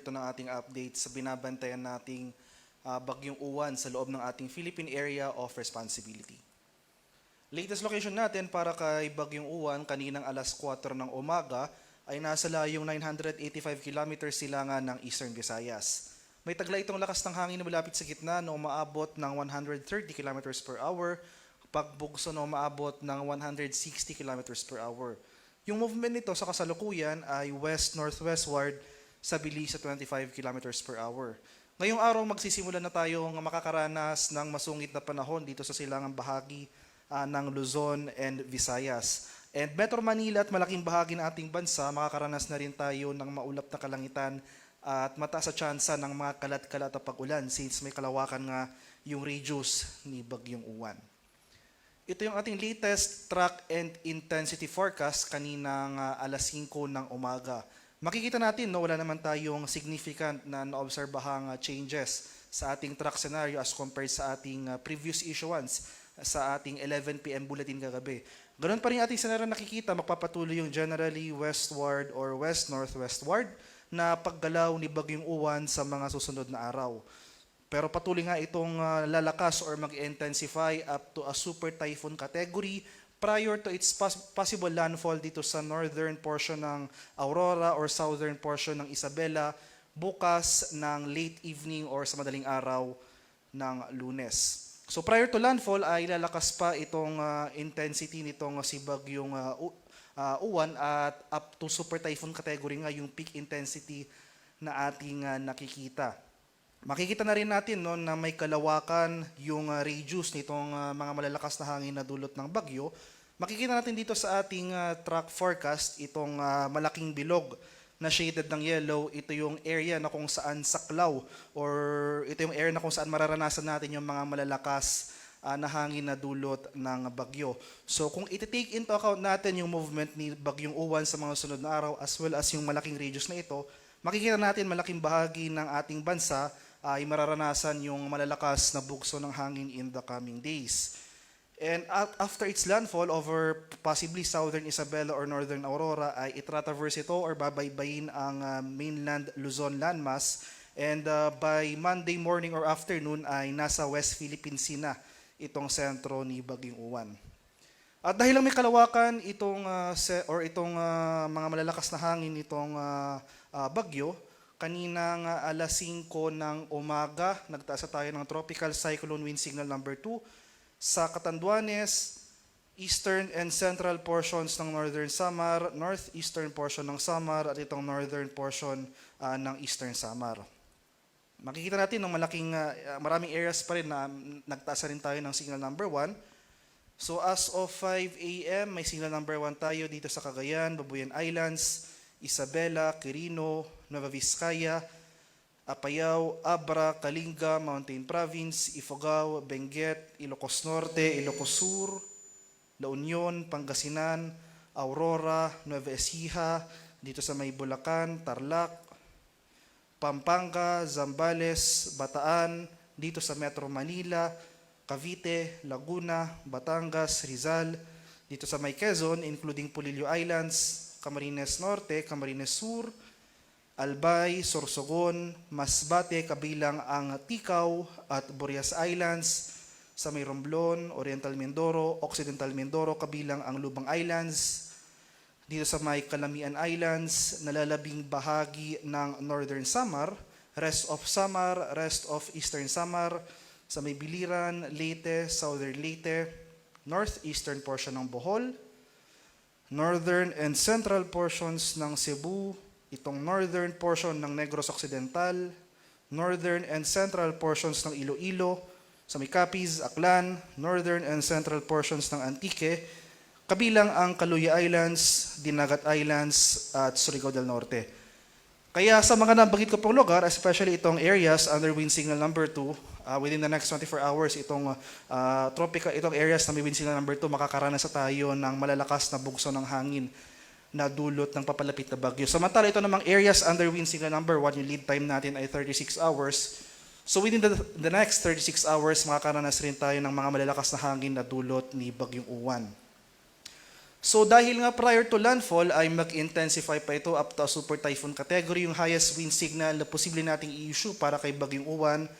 ito ng ating update sa binabantayan nating Bagyong Uwan sa loob ng ating Philippine Area of Responsibility. Latest location natin para kay Bagyong Uwan kaninang alas 4 ng umaga ay nasa layong 985 kilometers silangan ng Eastern Visayas. May tagla itong lakas ng hangin na malapit sa gitna na umaabot ng 130 kilometers per hour, pagbugso na umaabot ng 160 kilometers per hour. Yung movement nito sa kasalukuyan ay west-northwestward sa bilis sa 25 kilometers per hour. Ngayong araw magsisimula na tayong makakaranas ng masungit na panahon dito sa silangang bahagi ng Luzon and Visayas. And Metro Manila at malaking bahagi ng ating bansa, makakaranas na rin tayo ng maulap na kalangitan at mataas sa tsansa ng mga kalat-kalat na pag-ulan since may kalawakan nga yung radius ni Bagyong Uwan. Ito yung ating latest track and intensity forecast kaninang alas 5 ng umaga. Makikita natin, wala naman tayong significant na naobserbahang changes sa ating track scenario as compared sa ating previous issuance sa ating 11 PM bulletin kagabi. Ganun pa rin ating scenario nakikita, magpapatuloy yung generally westward or west-northwestward na paggalaw ni Bagyong Uwan sa mga susunod na araw. Pero patuloy nga itong lalakas or mag-intensify up to a super typhoon category prior to its possible landfall dito sa northern portion ng Aurora or southern portion ng Isabela bukas ng late evening or sa madaling araw ng Lunes. So prior to landfall ay lalakas pa itong intensity nitong si Bagyong Uwan at up to super typhoon category nga yung peak intensity na ating nakikita. Makikita na rin natin na may kalawakan yung radius nitong mga malalakas na hangin na dulot ng bagyo. Makikita natin dito sa ating track forecast itong malaking bilog na shaded ng yellow. Ito yung area na kung saan saklaw or ito yung area na kung saan mararanasan natin yung mga malalakas na hangin na dulot ng bagyo. So kung iti-take into account natin yung movement ni Bagyong Uwan sa mga sunod na araw as well as yung malaking radius na ito, makikita natin malaking bahagi ng ating bansa ay mararanasan yung malalakas na bugso ng hangin in the coming days. And after its landfall over possibly southern Isabela or northern Aurora, ay itratraverse ito or babaybayin ang mainland Luzon landmass. And by Monday morning or afternoon ay nasa West Philippine Sea na itong sentro ni Bagyong Uwan. At dahil lang may kalawakan itong mga malalakas na hangin itong bagyo, kaninang alas 5 ng umaga, nagtaas tayo ng Tropical Cyclone Wind Signal number 2 sa Catanduanes, eastern and central portions ng Northern Samar, northeastern portion ng Samar at itong northern portion ng Eastern Samar. Makikita natin ng maraming areas pa rin na nagtaas rin tayo ng signal number 1. So as of 5 AM, may signal number 1 tayo dito sa Cagayan, Babuyan Islands, Isabela, Quirino, Nueva Vizcaya, Apayao, Abra, Kalinga, Mountain Province, Ifugao, Benguet, Ilocos Norte, Ilocos Sur, La Union, Pangasinan, Aurora, Nueva Ecija, dito sa may Bulacan, Tarlac, Pampanga, Zambales, Bataan, dito sa Metro Manila, Cavite, Laguna, Batangas, Rizal, dito sa may Quezon, including Polillo Islands, Camarines Norte, Camarines Sur, Albay, Sorsogon, Masbate, kabilang ang Ticao at Burias Islands, sa may Romblon, Oriental Mindoro, Occidental Mindoro, kabilang ang Lubang Islands, dito sa may Calamian Islands, nalalabing bahagi ng Northern Samar, rest of Samar, rest of Eastern Samar, sa may Biliran, Leyte, Southern Leyte, northeastern portion ng Bohol, northern and central portions ng Cebu, itong northern portion ng Negros Occidental, northern and central portions ng Iloilo, sa may Capiz, Aklan, northern and central portions ng Antique, kabilang ang Caluya Islands, Dinagat Islands at Surigao del Norte. Kaya sa mga nabanggit ko pong lugar, especially itong areas under wind signal number 2, within the next 24 hours, itong areas na may wind signal number 2, makakaranas tayo ng malalakas na bugso ng hangin na dulot ng papalapit na bagyo. Samantala ito namang areas under wind signal number 1, yung lead time natin ay 36 hours. So within the next 36 hours, makakaranas rin tayo ng mga malalakas na hangin na dulot ni Bagyong Uwan. So dahil nga prior to landfall ay mag-intensify pa ito up to a super typhoon category, yung highest wind signal na posible nating i-issue para kay Bagyong Uwan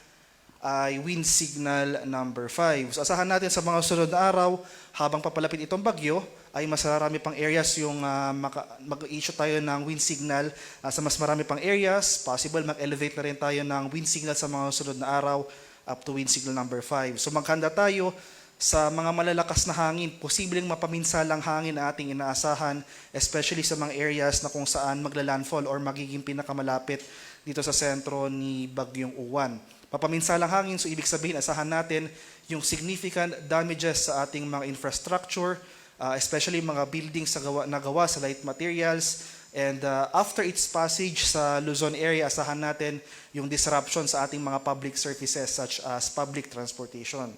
ay wind signal number 5. So asahan natin sa mga sunod na araw, habang papalapit itong bagyo, ay mas marami pang areas yung mag-issue tayo ng wind signal sa mas marami pang areas. Possible mag-elevate na rin tayo ng wind signal sa mga sunod na araw up to wind signal number 5. So maghanda tayo sa mga malalakas na hangin, posibleng mapaminsalang hangin na ating inaasahan, especially sa mga areas na kung saan magla-landfall or magiging pinakamalapit dito sa sentro ni Bagyong Uwan. Mapaminsalang hangin, so ibig sabihin, asahan natin yung significant damages sa ating mga infrastructure, especially mga buildings na gawa sa light materials, and after its passage sa Luzon area, asahan natin yung disruption sa ating mga public services such as public transportation.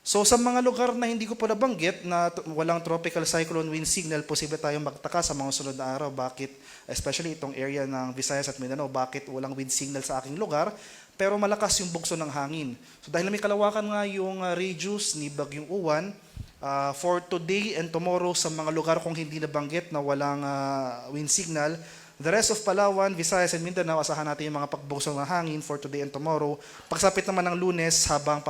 So sa mga lugar na hindi ko pa nabanggit na walang tropical cyclone wind signal, posible tayong magtaka sa mga sunod na araw. Bakit, especially itong area ng Visayas at Mindanao, bakit walang wind signal sa aking lugar, pero malakas yung bugso ng hangin. So dahil may kalawakan nga yung radius ni Bagyong Uwan, for today and tomorrow sa mga lugar kung hindi nabanggit na walang wind signal, the rest of Palawan, Visayas and Mindanao, asahan natin yung mga pagbugso ng hangin for today and tomorrow. Pagsapit naman ng Lunes, habang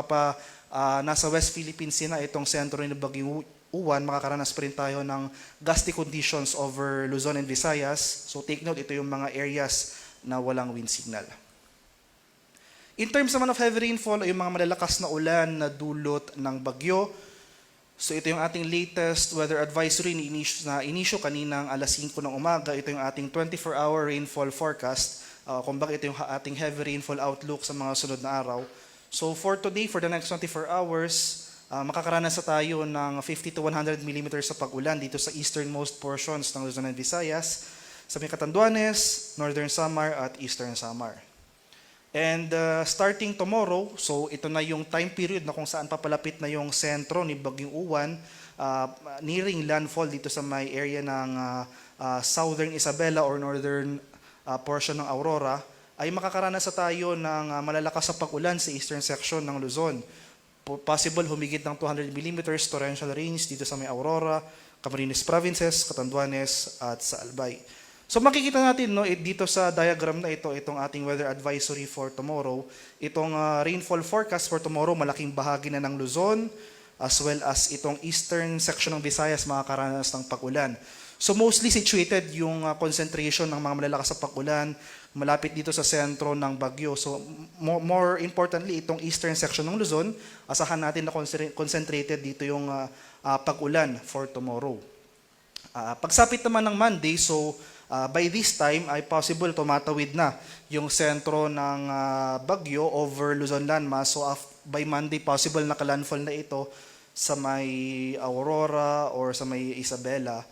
nasa West Philippine Sea na itong sentro ni Bagyong Uwan, makakaranas pa rin tayo ng gusty conditions over Luzon and Visayas. So take note, ito yung mga areas na walang wind signal. In terms naman of heavy rainfall, ay yung mga malalakas na ulan na dulot ng bagyo. So ito yung ating latest weather advisory na inisyo kaninang alas 5 ng umaga. Ito yung ating 24-hour rainfall forecast. Kumbaga ito yung ating heavy rainfall outlook sa mga sunod na araw. So for today, for the next 24 hours, makakaranas na tayo ng 50 to 100 millimeters sa pag-ulan dito sa easternmost portions ng Luzon and Visayas, sa may Catanduanes, Northern Samar at Eastern Samar. And starting tomorrow, so ito na yung time period na kung saan papalapit na yung sentro ni Bagyong Uwan, nearing landfall dito sa may area ng Southern Isabela or northern portion ng Aurora, ay makakaranas na tayo ng malalakas sa pag-ulan sa eastern section ng Luzon. Possible humigit ng 200 millimeters torrential rains dito sa may Aurora, Camarines Provinces, Catanduanes at sa Albay. So makikita natin dito sa diagram na ito, itong ating weather advisory for tomorrow, itong rainfall forecast for tomorrow, malaking bahagi na ng Luzon, as well as itong eastern section ng Visayas makakaranas ng pag-ulan. So mostly situated yung concentration ng mga malalakas sa pag-ulan, malapit dito sa sentro ng bagyo. So more importantly, itong eastern section ng Luzon, asahan natin na concentrated dito yung pag-ulan for tomorrow. Pagsapit naman ng Monday, so by this time ay possible tumatawid na yung sentro ng bagyo over Luzon landmass. So by Monday, possible nakalandfall na ito sa may Aurora or sa may Isabela.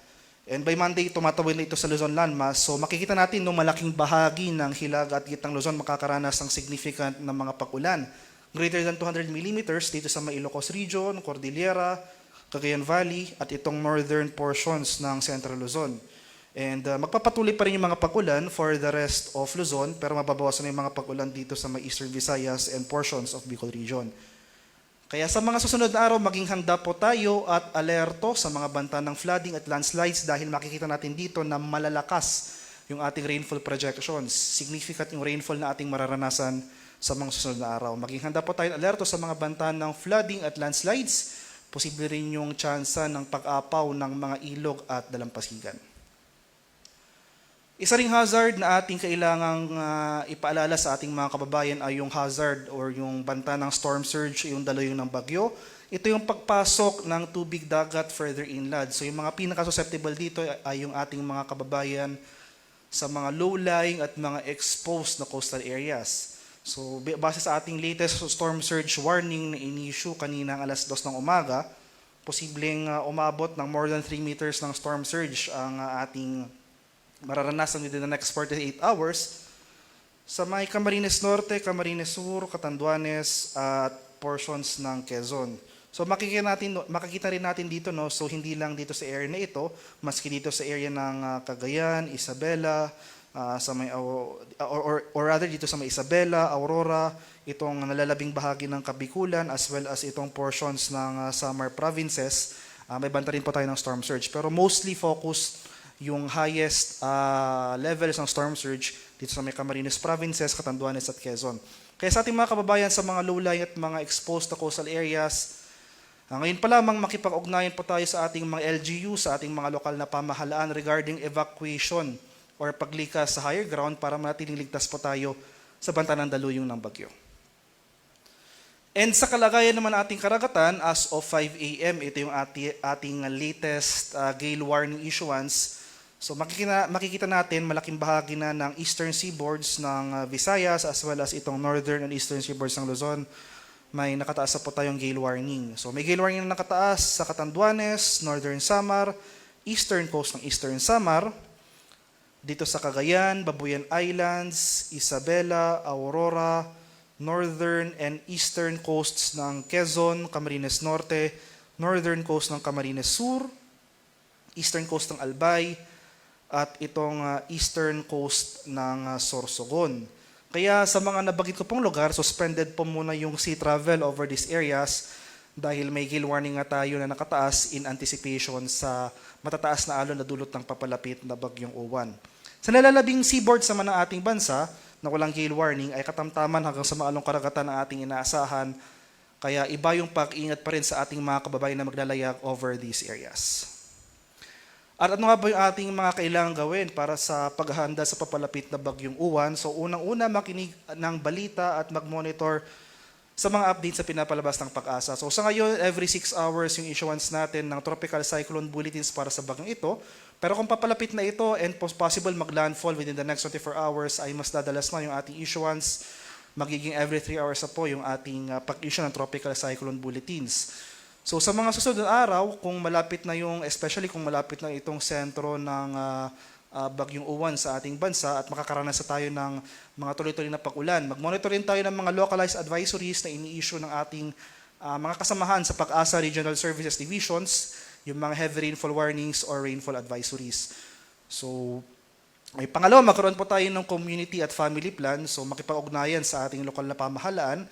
And by Monday, tumatawid na ito sa Luzon landmass. So makikita natin no malaking bahagi ng hilag at gitnang Luzon makakaranas ng significant na mga pag-ulan. Greater than 200 millimeters dito sa may Ilocos Region, Cordillera, Cagayan Valley at itong northern portions ng Central Luzon. And magpapatuloy pa rin yung mga pag-ulan for the rest of Luzon, pero mababawasan na yung mga pag-ulan dito sa may Eastern Visayas and portions of Bicol Region. Kaya sa mga susunod na araw, maging handa po tayo at alerto sa mga banta ng flooding at landslides dahil makikita natin dito na malalakas yung ating rainfall projections. Significant yung rainfall na ating mararanasan sa mga susunod na araw. Maging handa po tayo at alerto sa mga banta ng flooding at landslides. Posible rin yung tsansa ng pag-apaw ng mga ilog at dalampasigan. Isa ring hazard na ating kailangang ipaalala sa ating mga kababayan ay yung hazard or yung banta ng storm surge, yung daloy ng bagyo. Ito yung pagpasok ng tubig dagat further inland. So yung mga pinaka-susceptible dito ay yung ating mga kababayan sa mga low-lying at mga exposed na coastal areas. So base sa ating latest storm surge warning na in-issue kanina alas 2 ng umaga, posibleng umabot ng more than 3 meters ng storm surge ang ating mararanasan within the next 48 hours sa may Camarines Norte, Camarines Sur, Catanduanes at portions ng Quezon. So makikita rin natin dito, so hindi lang dito sa area na ito, maski dito sa area ng Cagayan, Isabela, sa may or rather dito sa may Isabela, Aurora, itong nalalabing bahagi ng Kabikulan as well as itong portions ng Samar provinces May banta rin po tayo ng storm surge. Pero mostly focused yung highest levels ng storm surge dito sa may Camarines Provinces, Catanduanes at Quezon. Kaya sa ating mga kababayan sa mga low-lying at mga exposed na coastal areas, ngayon pa lamang makipag-ugnayan po tayo sa ating mga LGU, sa ating mga lokal na pamahalaan regarding evacuation or paglikas sa higher ground para manatiling ligtas po tayo sa banta ng daluyong ng bagyo. And sa kalagayan naman ating karagatan, as of 5 a.m., ito yung ating latest gale warning issuance. So makikita natin malaking bahagi na ng eastern seaboards ng Visayas as well as itong northern and eastern seaboards ng Luzon. May nakataas na po tayong gale warning. So may gale warning na nakataas sa Catanduanes, Northern Samar, eastern coast ng Eastern Samar, dito sa Cagayan, Babuyan Islands, Isabela, Aurora, northern and eastern coasts ng Quezon, Camarines Norte, northern coast ng Camarines Sur, eastern coast ng Albay, at itong eastern coast ng Sorsogon. Kaya sa mga nabanggit ko pong lugar, suspended po muna yung sea travel over these areas dahil may gale warning nga tayo na nakataas in anticipation sa matataas na alon na dulot ng papalapit na bagyong Uwan. Sa nalalabing seaboards naman ng ating bansa na walang gale warning ay katamtaman hanggang sa maalong karagatan ng ating inaasahan, kaya iba yung pag-ingat pa rin sa ating mga kababayan na maglalayag over these areas. At ano nga ba yung ating mga kailangan gawin para sa paghahanda sa papalapit na bagyong Uwan? So unang-una, makinig ng balita at mag-monitor sa mga updates sa pinapalabas ng Pag-asa. So sa ngayon, every 6 hours yung issuance natin ng tropical cyclone bulletins para sa bagyong ito. Pero kung papalapit na ito and possible mag-landfall within the next 24 hours ay mas dadalas na yung ating issuance. Magiging every 3 hours na po yung ating pag-issue ng tropical cyclone bulletins. So sa mga susunod na araw, kung malapit na yung, especially kung malapit na itong sentro ng bagyong Uwan sa ating bansa at makakaranas na tayo ng mga tuloy-tuloy na pag-ulan, mag-monitor rin tayo ng mga localized advisories na ini-issue ng ating mga kasamahan sa Pag-asa Regional Services Divisions, yung mga heavy rainfall warnings or rainfall advisories. So, may pangalawa, magkaroon po tayo ng community at family plan. So makipag-ugnayan sa ating lokal na pamahalaan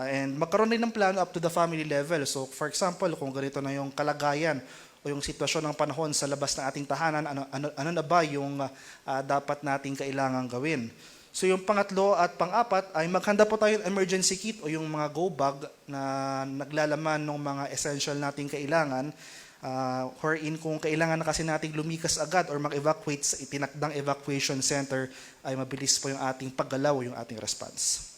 and magkaroon din ng plano up to the family level. So for example, kung ganito na yung kalagayan o yung sitwasyon ng panahon sa labas ng ating tahanan, ano na ba yung dapat nating kailangan gawin? So yung pangatlo at pang-apat ay maghanda po tayo ng emergency kit o yung mga go bag na naglalaman ng mga essential nating kailangan. Wherein kung kailangan na kasi nating lumikas agad or mag-evacuate sa itinakdang evacuation center ay mabilis po yung ating paggalaw, yung ating response.